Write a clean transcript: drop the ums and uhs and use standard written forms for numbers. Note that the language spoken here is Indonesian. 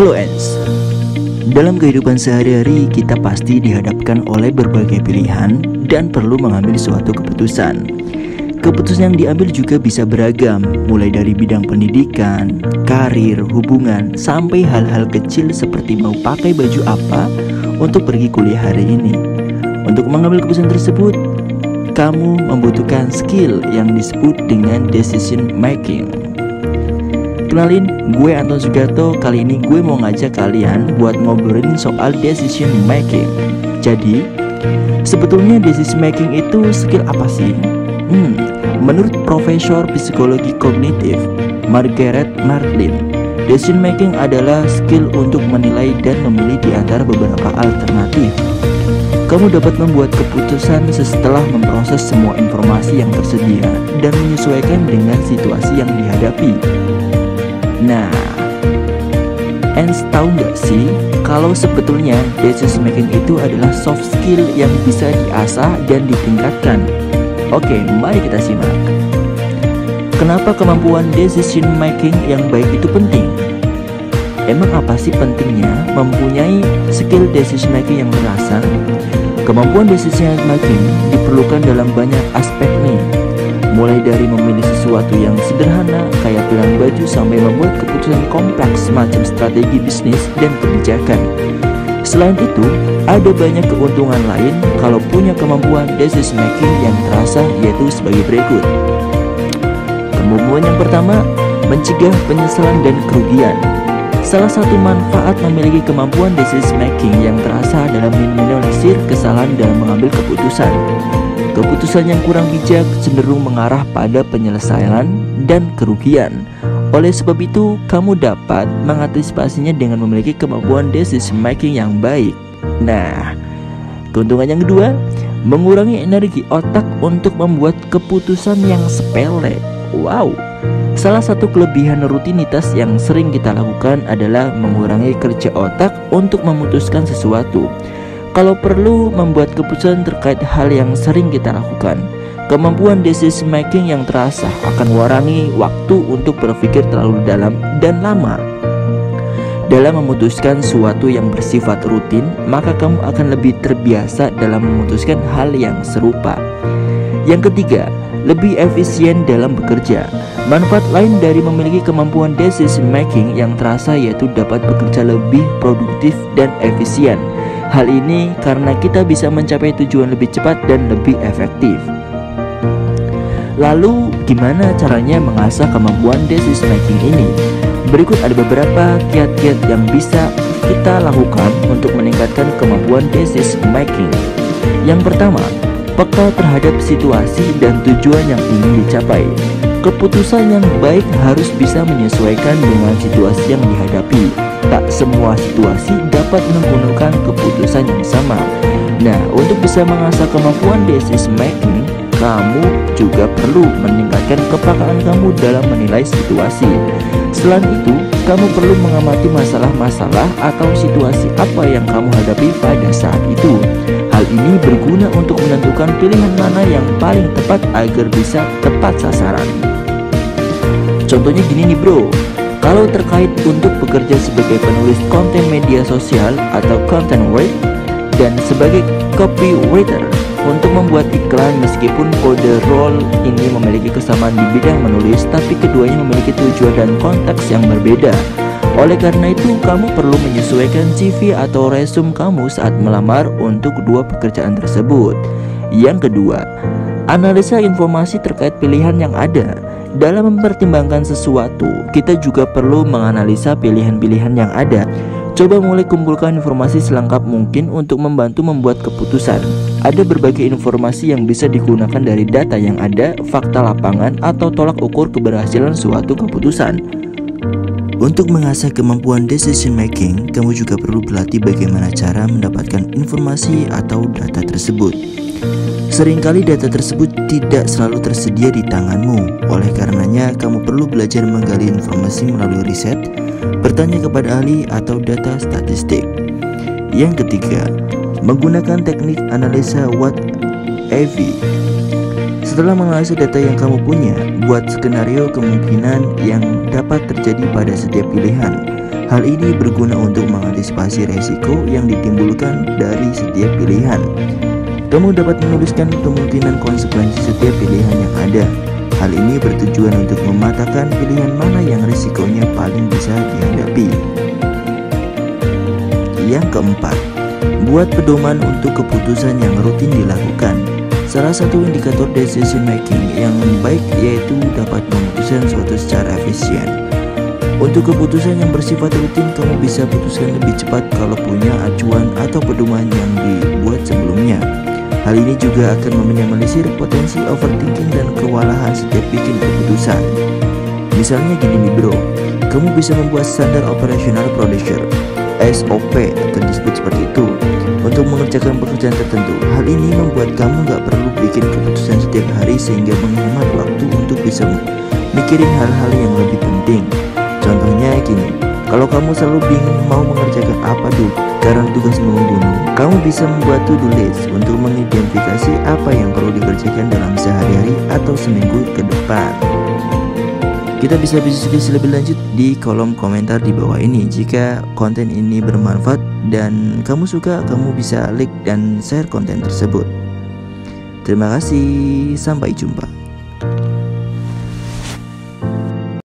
Halo Ens. Dalam kehidupan sehari-hari kita pasti dihadapkan oleh berbagai pilihan dan perlu mengambil suatu keputusan. Keputusan yang diambil juga bisa beragam, mulai dari bidang pendidikan, karir, hubungan, sampai hal-hal kecil seperti mau pakai baju apa untuk pergi kuliah hari ini. Untuk mengambil keputusan tersebut, kamu membutuhkan skill yang disebut dengan decision making. Kenalin, gue Anton Sugarto. Kali ini gue mau ngajak kalian buat ngobrolin soal decision making. Jadi, sebetulnya decision making itu skill apa sih? Menurut Profesor Psikologi Kognitif Margaret Martlin, decision making adalah skill untuk menilai dan memilih di antara beberapa alternatif. Kamu dapat membuat keputusan setelah memproses semua informasi yang tersedia dan menyesuaikan dengan situasi yang dihadapi. Nah, Ens tahu nggak sih kalau sebetulnya decision making itu adalah soft skill yang bisa diasah dan ditingkatkan? Oke, mari kita simak. Kenapa kemampuan decision making yang baik itu penting? Emang apa sih pentingnya mempunyai skill decision making yang terasa? Kemampuan decision making diperlukan dalam banyak aspek nih. Mulai dari memilih sesuatu yang sederhana kayak pilihan baju sampai membuat keputusan kompleks semacam strategi bisnis dan kebijakan. Selain itu, ada banyak keuntungan lain kalau punya kemampuan decision making yang terasa, yaitu sebagai berikut. Kemampuan yang pertama, mencegah penyesalan dan kerugian. Salah satu manfaat memiliki kemampuan decision making yang terasa adalah meminimalisir kesalahan dalam mengambil keputusan. Keputusan yang kurang bijak cenderung mengarah pada penyelesaian dan kerugian. Oleh sebab itu, kamu dapat mengantisipasinya dengan memiliki kemampuan decision making yang baik. Nah, keuntungan yang kedua, mengurangi energi otak untuk membuat keputusan yang sepele. Wow. Salah satu kelebihan rutinitas yang sering kita lakukan adalah mengurangi kerja otak untuk memutuskan sesuatu. Kalau perlu membuat keputusan terkait hal yang sering kita lakukan, kemampuan decision making yang terasa akan mengurangi waktu untuk berpikir terlalu dalam dan lama. Dalam memutuskan sesuatu yang bersifat rutin, maka kamu akan lebih terbiasa dalam memutuskan hal yang serupa. Yang ketiga, lebih efisien dalam bekerja. Manfaat lain dari memiliki kemampuan decision making yang terasa yaitu dapat bekerja lebih produktif dan efisien. Hal ini karena kita bisa mencapai tujuan lebih cepat dan lebih efektif. Lalu, gimana caranya mengasah kemampuan decision making ini? Berikut ada beberapa kiat-kiat yang bisa kita lakukan untuk meningkatkan kemampuan decision making. Yang pertama, peka terhadap situasi dan tujuan yang ingin dicapai. Keputusan yang baik harus bisa menyesuaikan dengan situasi yang dihadapi. Tak semua situasi dapat menggunakan keputusan yang sama. Nah, untuk bisa mengasah kemampuan decision making, kamu juga perlu meningkatkan kepekaan kamu dalam menilai situasi. Selain itu, kamu perlu mengamati masalah-masalah atau situasi apa yang kamu hadapi pada saat itu. Hal ini berguna untuk menentukan pilihan mana yang paling tepat agar bisa tepat sasaran. Contohnya gini nih bro, kalau terkait untuk bekerja sebagai penulis konten media sosial atau content writer dan sebagai copywriter untuk membuat iklan, meskipun kode role ini memiliki kesamaan di bidang menulis, tapi keduanya memiliki tujuan dan konteks yang berbeda. Oleh karena itu, kamu perlu menyesuaikan CV atau resume kamu saat melamar untuk kedua pekerjaan tersebut. Yang kedua, analisa informasi terkait pilihan yang ada. Dalam mempertimbangkan sesuatu, kita juga perlu menganalisa pilihan-pilihan yang ada. Coba mulai kumpulkan informasi selengkap mungkin untuk membantu membuat keputusan. Ada berbagai informasi yang bisa digunakan dari data yang ada, fakta lapangan, atau tolak ukur keberhasilan suatu keputusan. Untuk mengasah kemampuan decision making, kamu juga perlu berlatih bagaimana cara mendapatkan informasi atau data tersebut. Seringkali data tersebut tidak selalu tersedia di tanganmu. Oleh karenanya, kamu perlu belajar menggali informasi melalui riset, bertanya kepada ahli atau data statistik. Yang ketiga, menggunakan teknik analisa what if. Setelah menganalisa data yang kamu punya, buat skenario kemungkinan yang dapat terjadi pada setiap pilihan. Hal ini berguna untuk mengantisipasi resiko yang ditimbulkan dari setiap pilihan. Kamu dapat menuliskan kemungkinan konsekuensi setiap pilihan yang ada. Hal ini bertujuan untuk memetakan pilihan mana yang risikonya paling bisa dihadapi. Yang keempat, buat pedoman untuk keputusan yang rutin dilakukan. Salah satu indikator decision making yang baik yaitu dapat memutuskan suatu secara efisien. Untuk keputusan yang bersifat rutin, kamu bisa putuskan lebih cepat kalau punya acuan atau pedoman yang dibuat sebelumnya. Hal ini juga akan meminimalisir potensi overthinking dan kewalahan setiap bikin keputusan. Misalnya gini nih bro, kamu bisa membuat standar operational procedure SOP atau disebut seperti itu untuk mengerjakan pekerjaan tertentu. Hal ini membuat kamu nggak perlu bikin keputusan setiap hari sehingga menghemat waktu untuk bisa mikirin hal-hal yang lebih penting. Contohnya gini, kalau kamu selalu bingung mau mengerjakan apa tuh karena tugas membunuh, kamu bisa membuat to-do list untuk mengidentifikasi apa yang perlu dikerjakan dalam sehari-hari atau seminggu ke depan. Kita bisa diskusi lebih lanjut di kolom komentar di bawah ini. Jika konten ini bermanfaat dan kamu suka, kamu bisa like dan share konten tersebut. Terima kasih, sampai jumpa.